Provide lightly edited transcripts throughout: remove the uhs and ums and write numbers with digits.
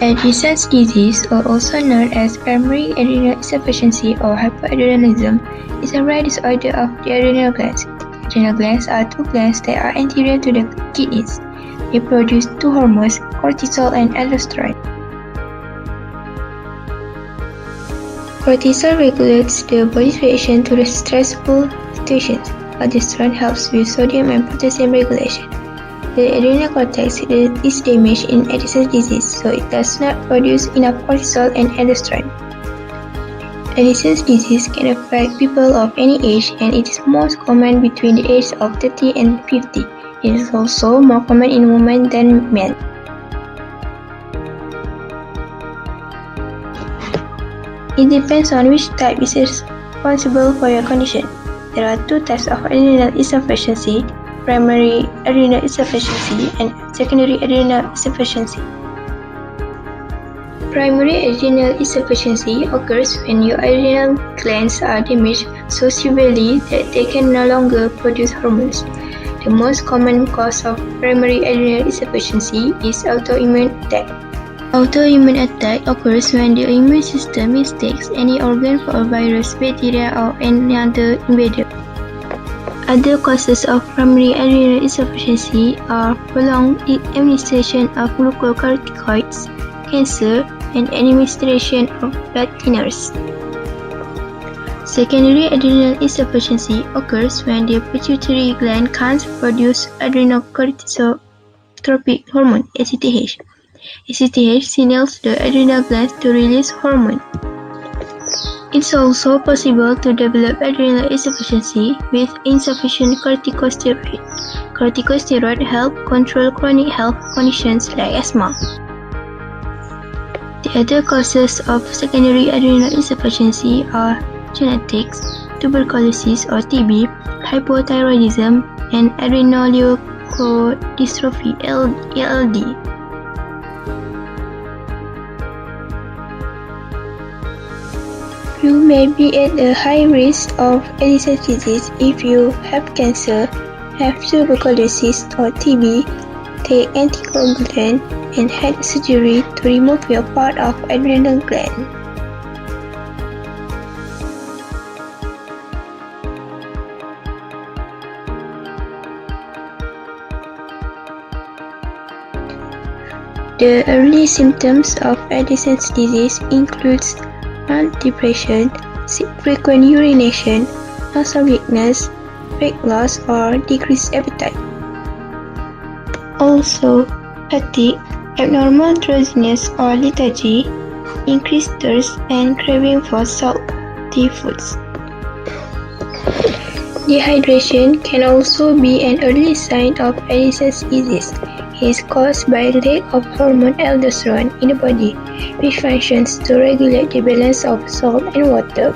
Addison'S disease, or also known as primary adrenal insufficiency or hypoadrenalism, is a rare disorder of the adrenal glands. Adrenal glands are two glands that are anterior to the kidneys. They produce two hormones, cortisol and aldosterone. Cortisol regulates the body's reaction to the stressful situations. Aldosterone helps with sodium and potassium regulation. The adrenal cortex is damaged in Addison's disease, so it does not produce enough cortisol and aldosterone. Addison's disease can affect people of any age, and it is most common between the ages of 30 and 50. It is also more common in women than men. It depends on which type is responsible for your condition. There are two types of adrenal insufficiency: primary adrenal insufficiency and secondary adrenal insufficiency. Primary adrenal insufficiency occurs when your adrenal glands are damaged so severely that they can no longer produce hormones. The most common cause of primary adrenal insufficiency is autoimmune attack. Autoimmune attack occurs when the immune system mistakes any organ for a virus, bacteria, or any other invader. Other causes of primary adrenal insufficiency are prolonged administration of glucocorticoids, cancer, and administration of blood thinners. Secondary adrenal insufficiency occurs when the pituitary gland can't produce adrenocorticotropic hormone (ACTH). ACTH signals the adrenal glands to release hormone. It's also possible to develop adrenal insufficiency with insufficient corticosteroid. Corticosteroids help control chronic health conditions like asthma. The other causes of secondary adrenal insufficiency are genetics, tuberculosis or TB, hypothyroidism, and adrenoleukodystrophy (ALD). You may be at a high risk of Addison's disease if you have cancer, have tuberculosis or TB, take anticoagulant, and had surgery to remove your part of adrenal gland. The early symptoms of Addison's disease includes mild depression, frequent urination, muscle weakness, weight loss, or decreased appetite. Also, fatigue, abnormal drowsiness or lethargy, increased thirst, and craving for salty foods. Dehydration can also be an early sign of Addison's disease. It is caused by lack of hormone aldosterone in the body, which functions to regulate the balance of salt and water.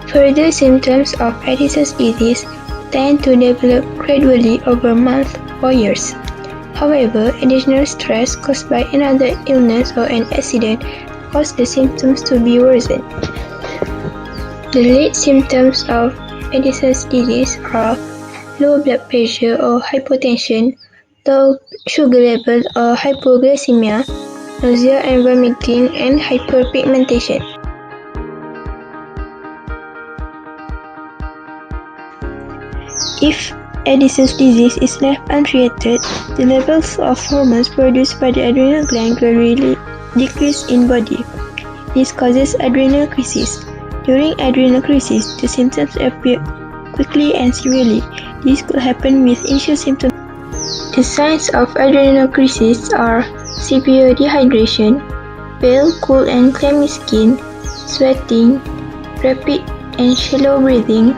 Further symptoms of Addison's disease tend to develop gradually over months or years. However, additional stress caused by another illness or an accident cause the symptoms to be worsened. The late symptoms of Addison's disease are low blood pressure or hypotension, low sugar level or hypoglycemia, nausea and vomiting, and hyperpigmentation. If Addison's disease is left untreated, the levels of hormones produced by the adrenal gland gradually decrease in body. This causes adrenal crisis. During adrenal crisis, the symptoms appear quickly and severely. This could happen with initial symptoms. The signs of adrenal crisis are severe dehydration, pale, cool and clammy skin, sweating, rapid and shallow breathing,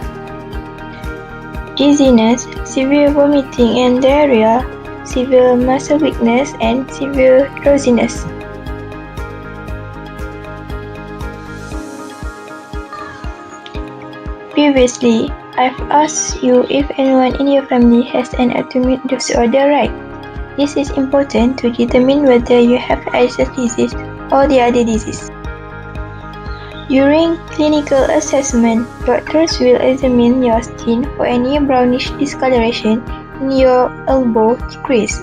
dizziness, severe vomiting and diarrhea, severe muscle weakness, and severe drowsiness. Previously, I've asked you if anyone in your family has an autoimmune disorder, right? This is important to determine whether you have Addison's disease or the other disease. During clinical assessment, doctors will examine your skin for any brownish discoloration in your elbow crease.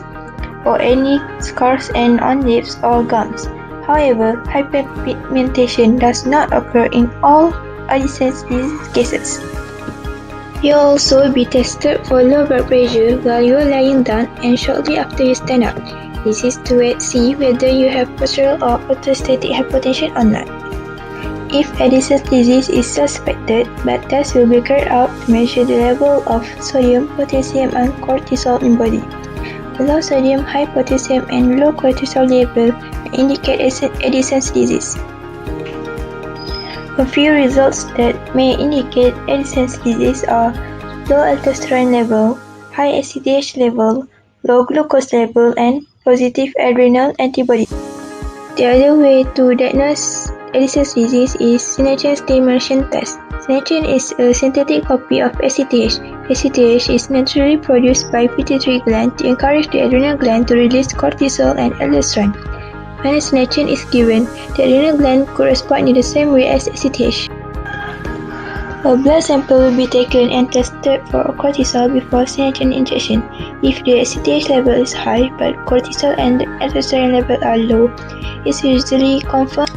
or any scars and on lips or gums. However, hyperpigmentation does not occur in all Addison'S disease cases. You'll also be tested for low blood pressure while you are lying down and shortly after you stand up. This is to see whether you have postural or orthostatic hypotension or not. If Addison'S disease is suspected, blood tests will be carried out to measure the level of sodium, potassium, and cortisol in body. A low sodium, high potassium, and low cortisol level may indicate Addison'S disease. A few results that may indicate Addison'S disease are low aldosterone level, high ACTH level, low glucose level, and positive adrenal antibodies. The other way to diagnose Addison'S disease is synergine stimulation test. Synergine is a synthetic copy of ACTH. ACTH is naturally produced by pituitary gland to encourage the adrenal gland to release cortisol and aldosterone. When a synergine is given, the adrenal gland could respond in the same way as ACTH. A blood sample will be taken and tested for cortisol before synergine injection. If the ACTH level is high but cortisol and aldosterone level are low, it's usually confirmed.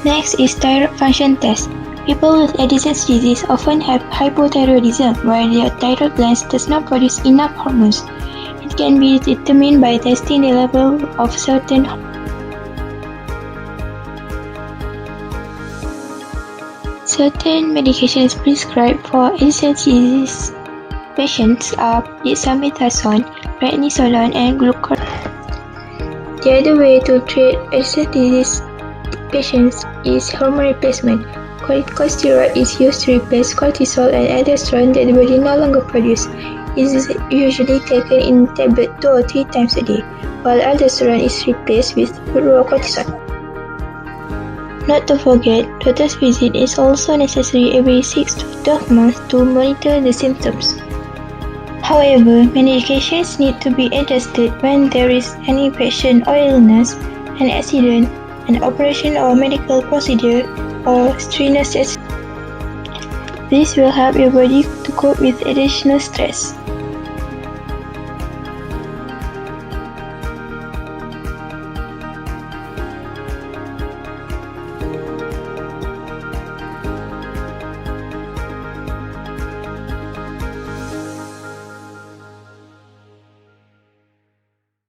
Next is thyroid function test. People with Addison'S disease often have hypothyroidism where their thyroid glands does not produce enough hormones. It can be determined by testing the level of certain hormones. Certain medications prescribed for Addison'S disease patients are dexamethasone, prednisolone, and glucocorticoid. The other way to treat Addison'S disease patients is hormone replacement. Corticosteroid is used to replace cortisol and aldosterone that the body no longer produces. It is usually taken in tablet 2 or 3 times a day, while aldosterone is replaced with fluorocortisone. Not to forget, doctor's visit is also necessary every 6 to 12 months to monitor the symptoms. However, medications need to be adjusted when there is an infection or illness, an accident, an operation or medical procedure, or strenuous exercise. This will help your body to cope with additional stress.